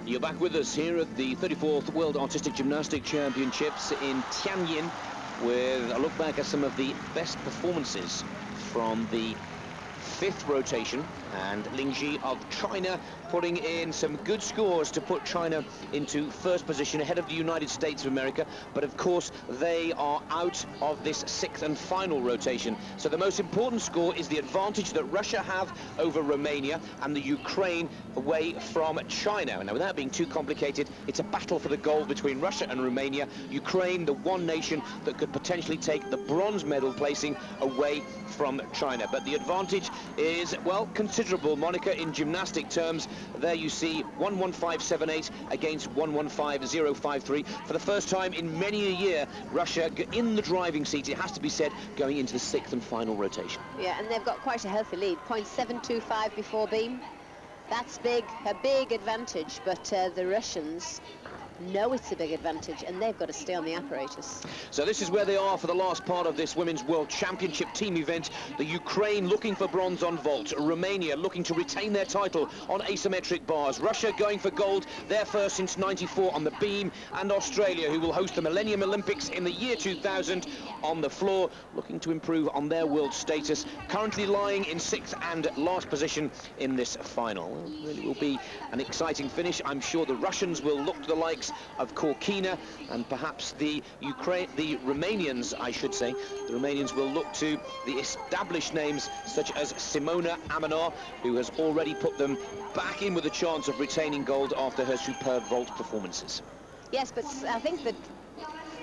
You're back with us here at the 34th World Artistic Gymnastics Championships in Tianjin with a look back at some of the best performances from the fifth rotation, and Lingji of China putting in some good scores to put China into first position ahead of the United States of America. But of course they are out of this sixth and final rotation, so the most important score is the advantage that Russia have over Romania and the Ukraine away from China. Now, without being too complicated, it's a battle for the gold between Russia and Romania. Ukraine, the one nation that could potentially take the bronze medal placing away from China, but the advantage is, well, considerable, Monica, in gymnastic terms. There you see 115.78 against 115.053. For the first time in many a year, Russia in the driving seat, it has to be said, going into the sixth and final rotation. Yeah, and they've got quite a healthy lead, 0.725 before beam. That's big, a big advantage, but the Russians know it's a big advantage, and they've got to stay on the apparatus. So this is where they are for the last part of this Women's World Championship team event. The Ukraine looking for bronze on vault, Romania looking to retain their title on asymmetric bars, Russia going for gold, their first since '94 on the beam, and Australia, who will host the Millennium Olympics in the year 2000, on the floor, looking to improve on their world status, currently lying in sixth and last position in this final. Well, it really will be an exciting finish. I'm sure the Russians will look to the likes of Korkina, and perhaps the Romanians, I should say, the Romanians will look to the established names such as Simona Amanor, who has already put them back in with a chance of retaining gold after her superb vault performances. Yes, but I think that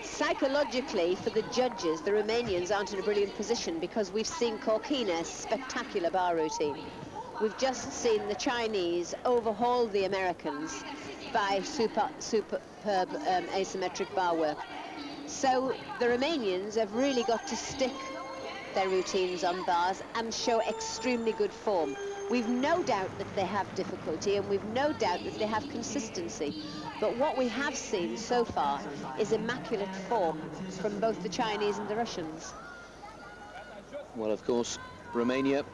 psychologically for the judges, the Romanians aren't in a brilliant position, because we've seen Korkina's spectacular bar routine. We've just seen the Chinese overhaul the Americans by superb asymmetric bar work. So the Romanians have really got to stick their routines on bars and show extremely good form. We've no doubt that they have difficulty, and we've no doubt that they have consistency. But what we have seen so far is immaculate form from both the Chinese and the Russians. Well, of course, Romania,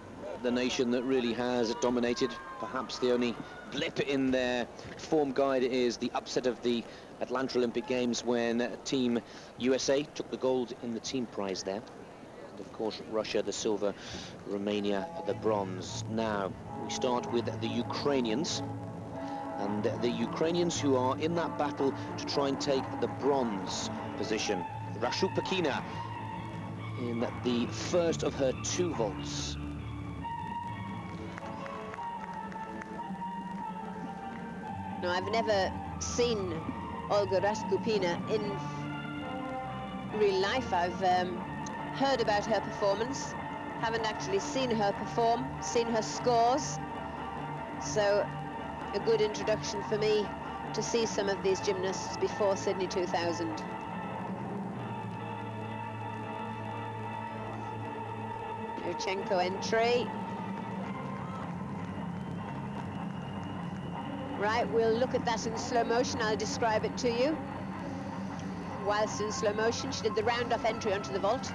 the nation that really has dominated. Perhaps the only blip in their form guide is the upset of the Atlanta Olympic Games when Team USA took the gold in the team prize there. And of course, Russia the silver, Romania the bronze. Now, we start with the Ukrainians. And the Ukrainians who are in that battle to try and take the bronze position. Rashupakina in the first of her two vaults. No, I've never seen Olga Raskupina in real life. I've heard about her performance, haven't actually seen her perform, seen her scores. So a good introduction for me to see some of these gymnasts before Sydney 2000. Yurchenko entry. Right, we'll look at that in slow motion. I'll describe it to you. Whilst in slow motion, she did the round-off entry onto the vault,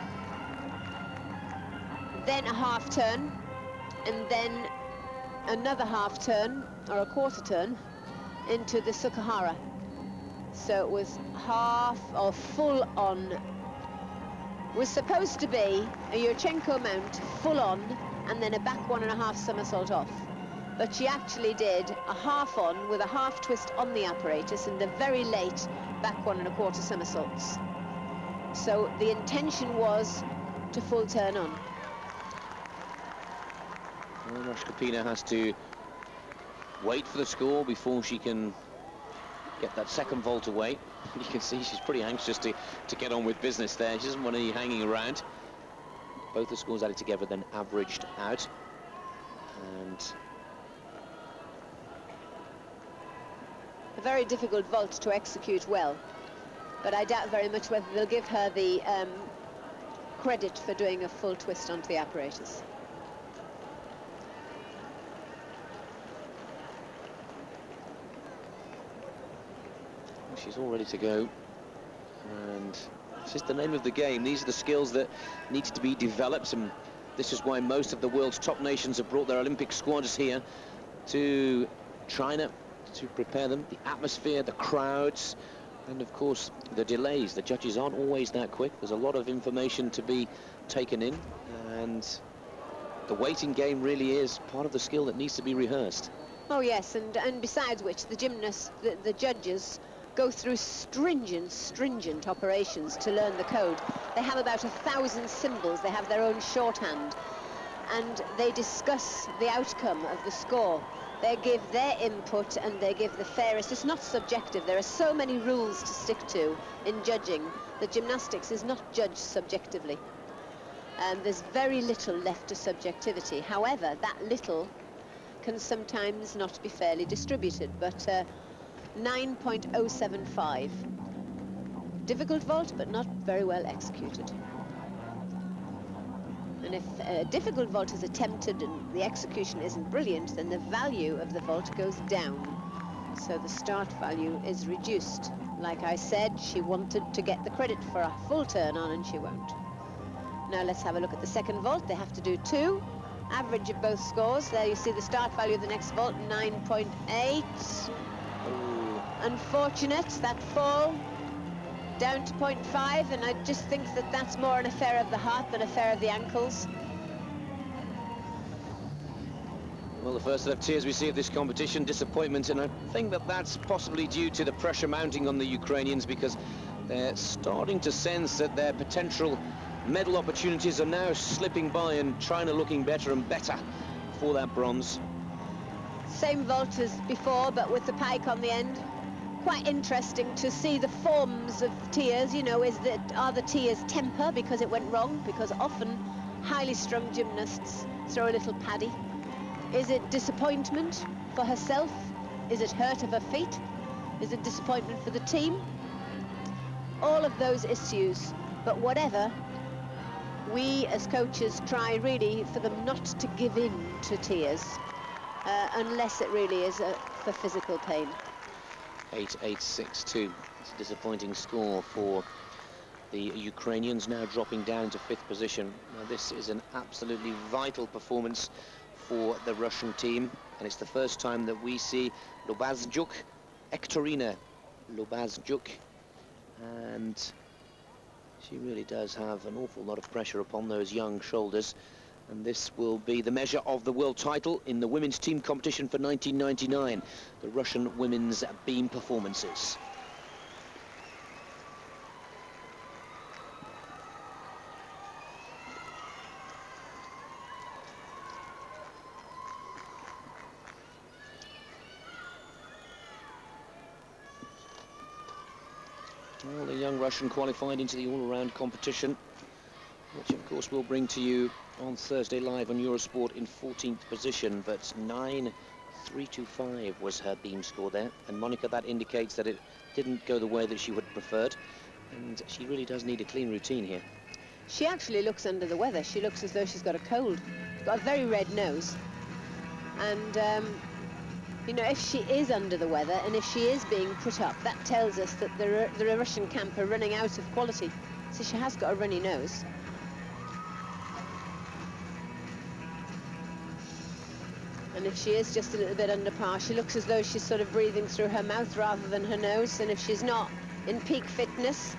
then a half turn, and then another half turn, or a quarter turn, into the Sukahara. So it was half or full on. Was supposed to be a Yurchenko mount full on, and then a back 1.5 somersault off. But she actually did a half on with a half twist on the apparatus and a very late back 1.25 somersaults. So the intention was to full turn on. Well, Rashkapina has to wait for the score before she can get that second vault away. You can see she's pretty anxious to get on with business there. She doesn't want any hanging around. Both the scores added together, then averaged out. And a very difficult vault to execute well, but I doubt very much whether they'll give her the credit for doing a full twist onto the apparatus. She's all ready to go, and it's just the name of the game. These are the skills that need to be developed, and this is why most of the world's top nations have brought their Olympic squads here to China to prepare them. The atmosphere, the crowds, and of course the delays. The judges aren't always that quick. There's a lot of information to be taken in, and the waiting game really is part of the skill that needs to be rehearsed. Oh yes, and besides which, the gymnasts, the judges go through stringent operations to learn the code. They have about 1,000 symbols. They have their own shorthand, and they discuss the outcome of the score. They give their input and they give the fairest. It's not subjective. There are so many rules to stick to in judging that gymnastics is not judged subjectively. And there's very little left to subjectivity. However, that little can sometimes not be fairly distributed, but 9.075. Difficult vault, but not very well executed. And if a difficult vault is attempted and the execution isn't brilliant, then the value of the vault goes down. So the start value is reduced. Like I said, she wanted to get the credit for a full turn on, and she won't. Now let's have a look at the second vault. They have to do 2. Average of both scores. There you see the start value of the next vault, 9.8. Unfortunate, that fall down to 0.5, and I just think that that's more an affair of the heart than an affair of the ankles. Well, the first set of tears we see of this competition, disappointment, and I think that that's possibly due to the pressure mounting on the Ukrainians, because they're starting to sense that their potential medal opportunities are now slipping by, and China looking better and better for that bronze. Same vault as before, but with the pike on the end. Quite interesting to see the forms of tears. You know, are the tears temper because it went wrong? Because often highly strung gymnasts throw a little paddy. Is it disappointment for herself? Is it hurt of her feet? Is it disappointment for the team? All of those issues, but whatever, we as coaches try really for them not to give in to tears, unless it really is for physical pain. 8.862. It's a disappointing score for the Ukrainians, now dropping down to 5th position. Now this is an absolutely vital performance for the Russian team, and it's the first time that we see Lobazjuk, Ektorina Lobazjuk, and she really does have an awful lot of pressure upon those young shoulders. And this will be the measure of the world title in the women's team competition for 1999, the Russian women's beam performances. Well, the young Russian qualified into the all-around competition, which of course we'll bring to you on Thursday live on Eurosport, in 14th position, but 9.325 was her beam score there. And Monica, that indicates that it didn't go the way that she would have preferred, and she really does need a clean routine here. She actually looks under the weather. She looks as though she's got a cold. Got a very red nose. And, you know, if she is under the weather and if she is being put up, that tells us that the Russian camp are running out of quality. So she has got a runny nose. And if she is just a little bit under par, she looks as though she's sort of breathing through her mouth rather than her nose. And if she's not in peak fitness,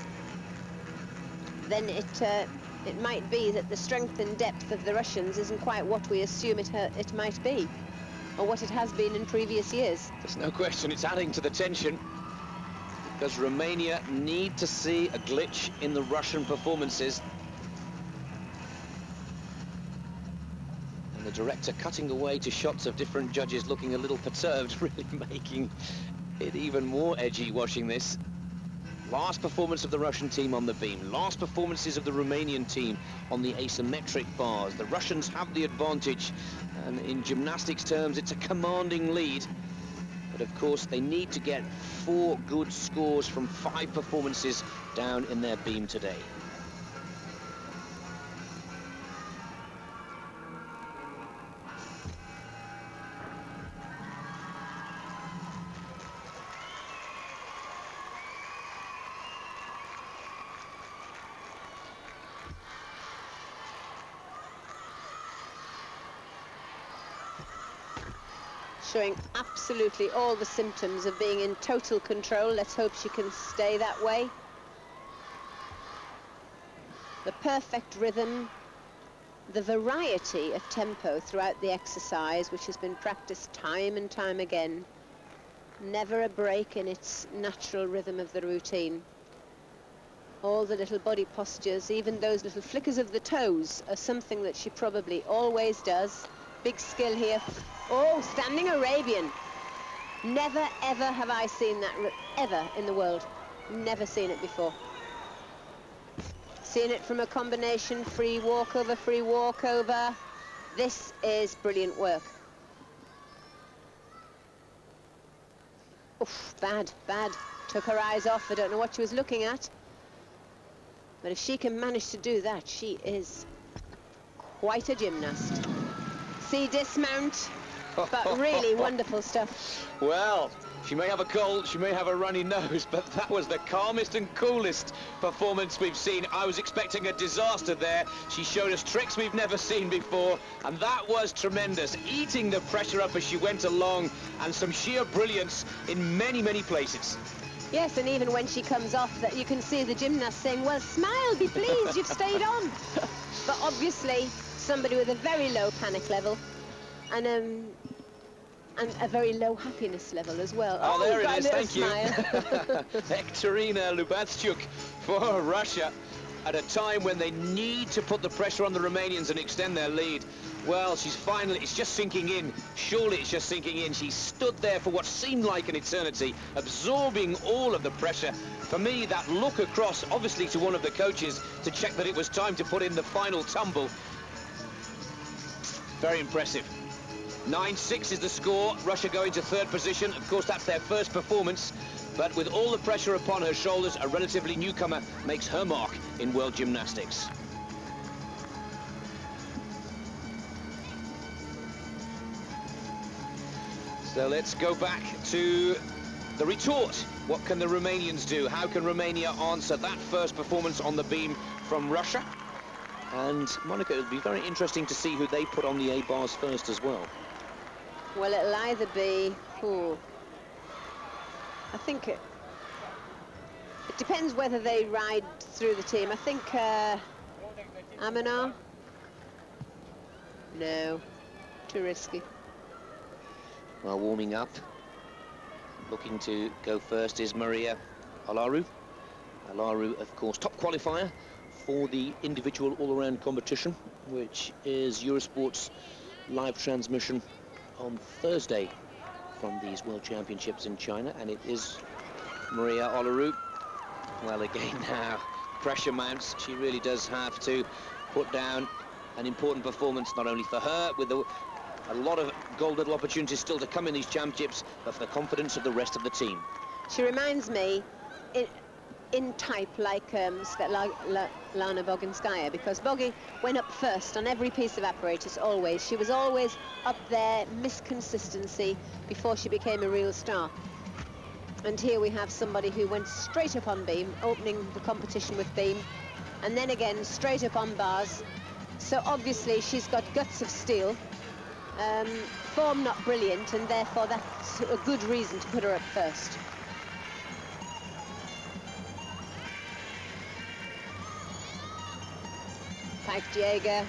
then it might be that the strength and depth of the Russians isn't quite what we assume it might be, or what it has been in previous years. There's no question it's adding to the tension, because Romania need to see a glitch in the Russian performances. The director cutting away to shots of different judges looking a little perturbed, really making it even more edgy watching this. Last performance of the Russian team on the beam, last performances of the Romanian team on the asymmetric bars. The Russians have the advantage, and in gymnastics terms it's a commanding lead. But of course they need to get 4 good scores from 5 performances down in their beam today. showing absolutely all the symptoms of being in total control. Let's hope she can stay that way. The perfect rhythm, the variety of tempo throughout the exercise, which has been practiced time and time again. Never a break in its natural rhythm of the routine. All the little body postures, even those little flickers of the toes, are something that she probably always does. Big skill here. Oh, standing Arabian. Never, ever have I seen that, ever in the world. Never seen it before. Seen it from a combination free walkover, free walkover. This is brilliant work. Oof, bad, bad. Took her eyes off. I don't know what she was looking at. But if she can manage to do that, she is quite a gymnast. See, dismount, but really wonderful stuff. Well, she may have a cold, she may have a runny nose, but that was the calmest and coolest performance we've seen. I was expecting a disaster there. She showed us tricks we've never seen before, and that was tremendous. Eating the pressure up as she went along, and some sheer brilliance in many, many places. Yes, and even when she comes off, that you can see the gymnast saying, well, smile, be pleased, you've stayed on. But obviously, somebody with a very low panic level and a very low happiness level as well. Oh, there it is, thank smile. you. Ekterina Lubavtsyuk for Russia at a time when they need to put the pressure on the Romanians and extend their lead. Well, she's finally, it's just sinking in. Surely it's just sinking in. She stood there for what seemed like an eternity, absorbing all of the pressure. For me, that look across, obviously to one of the coaches, to check that it was time to put in the final tumble. Very impressive. 9-6 is the score. Russia going to third position. Of course, that's their first performance. But with all the pressure upon her shoulders, a relatively newcomer makes her mark in world gymnastics. So let's go back to the retort. What can the Romanians do? How can Romania answer that first performance on the beam from Russia? And Monica, it'll be very interesting to see who they put on the A bars first as well. Well, it'll either be, I think it depends whether they ride through the team. I think Amanar? No, too risky. Well, warming up, looking to go first is Maria Olaru. Olaru, of course, top qualifier for the individual all-around competition, which is Eurosport's live transmission on Thursday from these World Championships in China, and it is Maria Olaru. Well, again now, pressure mounts. She really does have to put down an important performance, not only for her, with a lot of gold medal opportunities still to come in these championships, but for the confidence of the rest of the team. She reminds me in type like Svetlana Boginskaya, because Bogi went up first on every piece of apparatus always. She was always up there, Miss Consistency, before she became a real star. And here we have somebody who went straight up on beam, opening the competition with beam, and then again straight up on bars. So obviously she's got guts of steel. Form not brilliant, and therefore that's a good reason to put her up first. Pike Jaeger.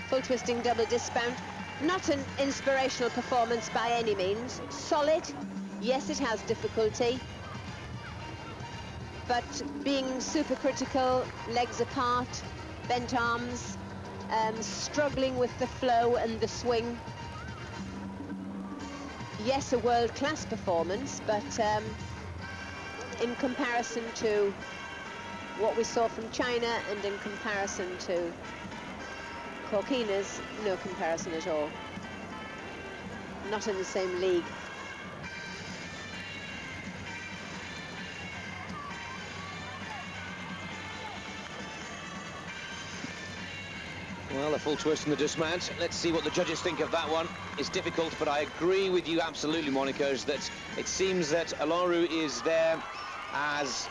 Full twisting double dismount. Not an inspirational performance by any means. Solid. Yes, it has difficulty. But being super critical, legs apart, bent arms, struggling with the flow and the swing. Yes, a world-class performance, but in comparison to what we saw from China and in comparison to Korkina's, no comparison at all. Not in the same league. Well, a full twist in the dismount. Let's see what the judges think of that one. It's difficult, but I agree with you absolutely, Monica, that it seems that Olaru is there as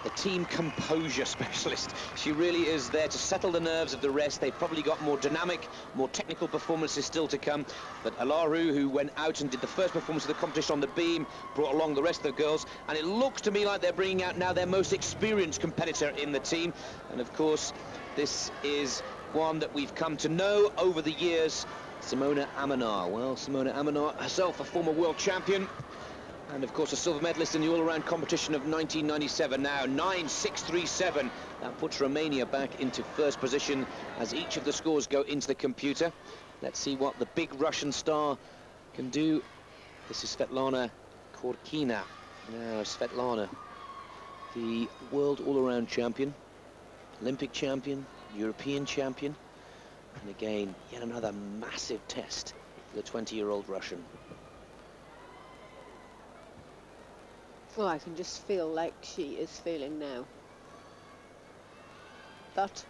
the team composure specialist. She really is there to settle the nerves of the rest. They've probably got more dynamic, more technical performances still to come. But Alaru, who went out and did the first performance of the competition on the beam, brought along the rest of the girls. And it looks to me like they're bringing out now their most experienced competitor in the team. And of course, this is one that we've come to know over the years, Simona Amanar. Well, Simona Amanar herself a former world champion. And of course a silver medalist in the all-around competition of 1997 now, 9.637. That puts Romania back into first position as each of the scores go into the computer. Let's see what the big Russian star can do. This is Svetlana Korkina. Now Svetlana, the world all-around champion, Olympic champion, European champion. And again, yet another massive test for the 20-year-old Russian. Well, I can just feel like she is feeling now. But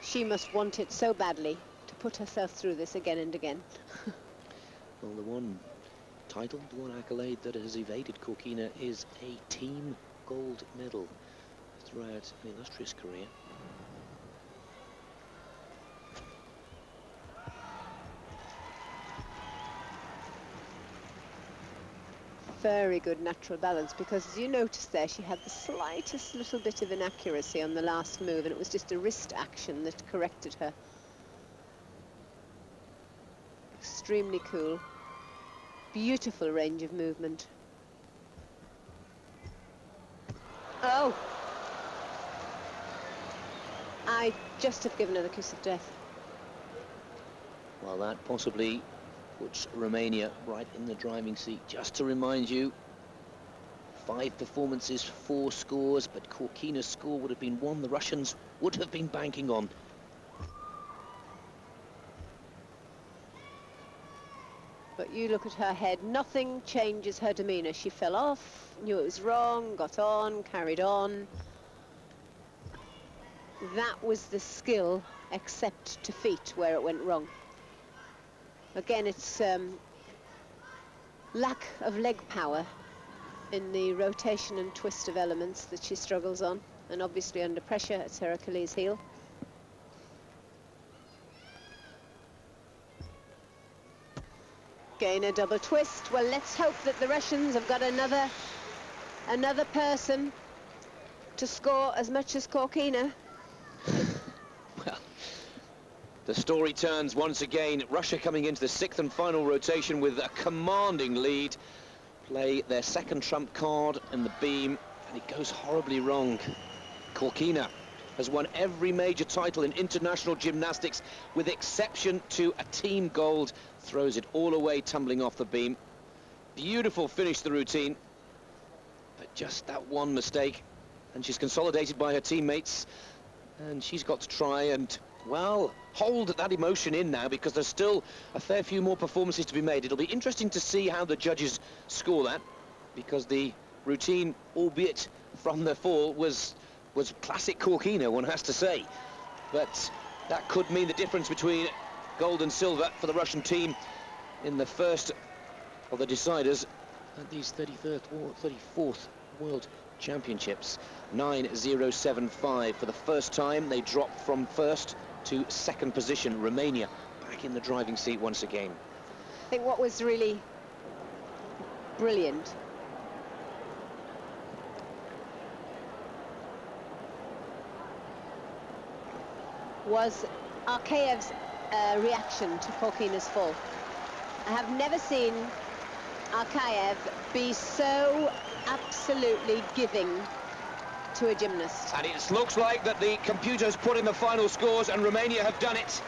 she must want it so badly to put herself through this again and again. Well, the one title, the one accolade that has evaded Korkina is a team gold medal throughout an illustrious career. Very good natural balance, because as you noticed there, she had the slightest little bit of inaccuracy on the last move, and it was just a wrist action that corrected her. Extremely cool. Beautiful range of movement. Oh! I just have given her the kiss of death. Well, that possibly puts Romania right in the driving seat. Just to remind you, 5 performances, 4 scores, but Korkina's score would have been one the Russians would have been banking on. But you look at her head, nothing changes her demeanour. She fell off, knew it was wrong, got on, carried on. That was the skill, except to feet, where it went wrong. Again, it's lack of leg power in the rotation and twist of elements that she struggles on, and obviously under pressure it's her Achilles heel. Again, a double twist. Well, let's hope that the Russians have got another person to score as much as Korkina. Well, the story turns once again. Russia coming into the 6th and final rotation with a commanding lead. Play their second trump card in the beam, and it goes horribly wrong. Korkina has won every major title in international gymnastics, with exception to a team gold. Throws it all away, tumbling off the beam. Beautiful finish to the routine, but just that one mistake, and she's consolidated by her teammates, and she's got to try and, well, hold that emotion in now, because there's still a fair few more performances to be made. It'll be interesting to see how the judges score that, because the routine, albeit from the fall, was classic Korkina, one has to say. But that could mean the difference between gold and silver for the Russian team in the first of the deciders at these 34th World Championships. 9.075 for the first time. They drop from first to second position. Romania back in the driving seat once again. I think what was really brilliant was Arkayev's reaction to Korkina's fall. I have never seen Arkayev be so absolutely giving to a gymnast. And it looks like that the computer's put in the final scores, and Romania have done it.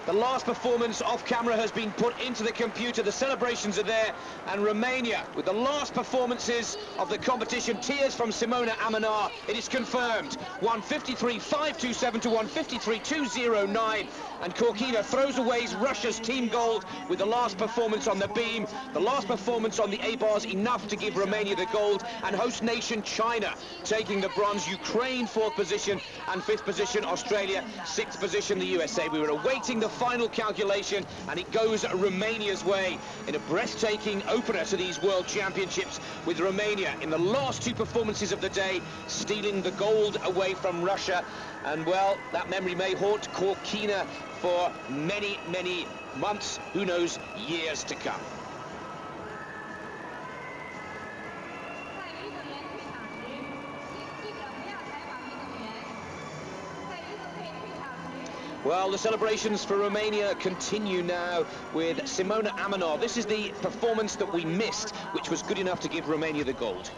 The last performance off camera has been put into the computer. The celebrations are there, and Romania, with the last performances of the competition, tears from Simona Amanar. It is confirmed. 153.527 to 153.209. And Korkina throws away Russia's team gold with the last performance on the beam, the last performance on the A-bars, enough to give Romania the gold, and host nation China taking the bronze, Ukraine 4th position, and 5th position Australia, 6th position the USA. We were awaiting the final calculation, and it goes Romania's way in a breathtaking opener to these World Championships, with Romania in the last two performances of the day stealing the gold away from Russia. And well, that memory may haunt Korkina for many, many months, who knows, years to come. Well, the celebrations for Romania continue now with Simona Amanor. This is the performance that we missed, which was good enough to give Romania the gold.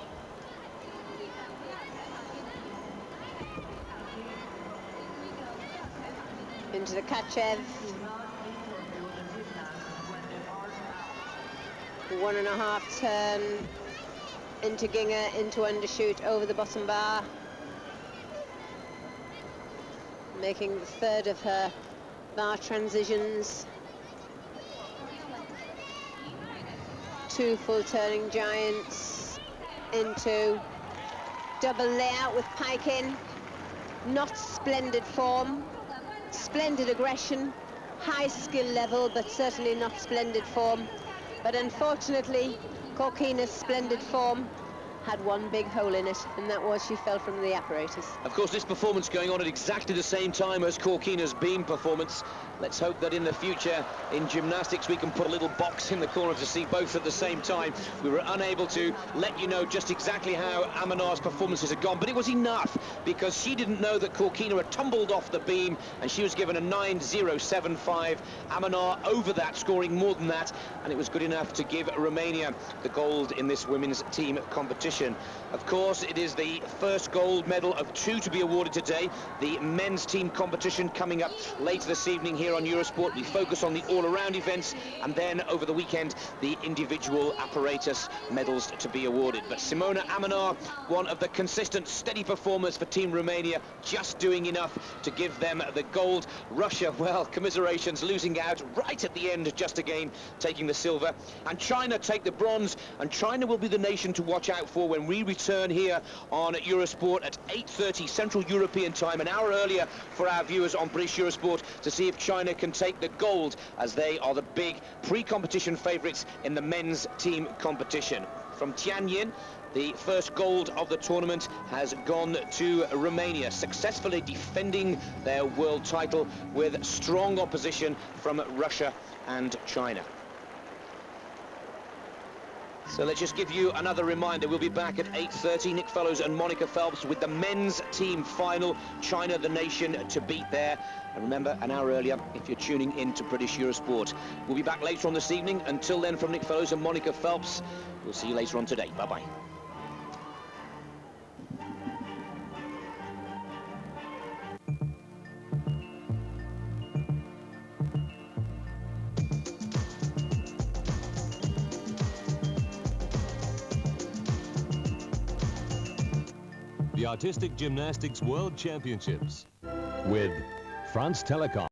Into the Kachev. 1.5 turn. Into Ginger, into undershoot, over the bottom bar. Making the third of her bar transitions. 2 full turning giants into double layout with pike in. Not splendid form, splendid aggression, high skill level, but certainly not splendid form. But unfortunately, Korkina's splendid form had one big hole in it, and that was she fell from the apparatus. Of course, this performance going on at exactly the same time as Korkina's beam performance. Let's hope that in the future, in gymnastics, we can put a little box in the corner to see both at the same time. We were unable to let you know just exactly how Amanor's performances had gone, but it was enough, because she didn't know that Korkina had tumbled off the beam, and she was given a 9.075. Amanor over that, scoring more than that, and it was good enough to give Romania the gold in this women's team competition. Of course, it is the first gold medal of 2 to be awarded today. The men's team competition coming up later this evening here on Eurosport. We focus on the all-around events, and then over the weekend, the individual apparatus medals to be awarded. But Simona Amanor, one of the consistent, steady performers for Team Romania, just doing enough to give them the gold. Russia, well, commiserations, losing out right at the end, just again taking the silver. And China take the bronze, and China will be the nation to watch out for when we return here on Eurosport at 8:30 Central European time, an hour earlier for our viewers on British Eurosport, to see if China can take the gold, as they are the big pre-competition favourites in the men's team competition. From Tianjin, the first gold of the tournament has gone to Romania, successfully defending their world title with strong opposition from Russia and China. So let's just give you another reminder. We'll be back at 8:30. Nick Fellows and Monica Phelps with the men's team final. China, the nation to beat there. And remember, an hour earlier, if you're tuning in to British Eurosport. We'll be back later on this evening. Until then, from Nick Fellows and Monica Phelps, we'll see you later on today. Bye-bye. The Artistic Gymnastics World Championships with France Telecom.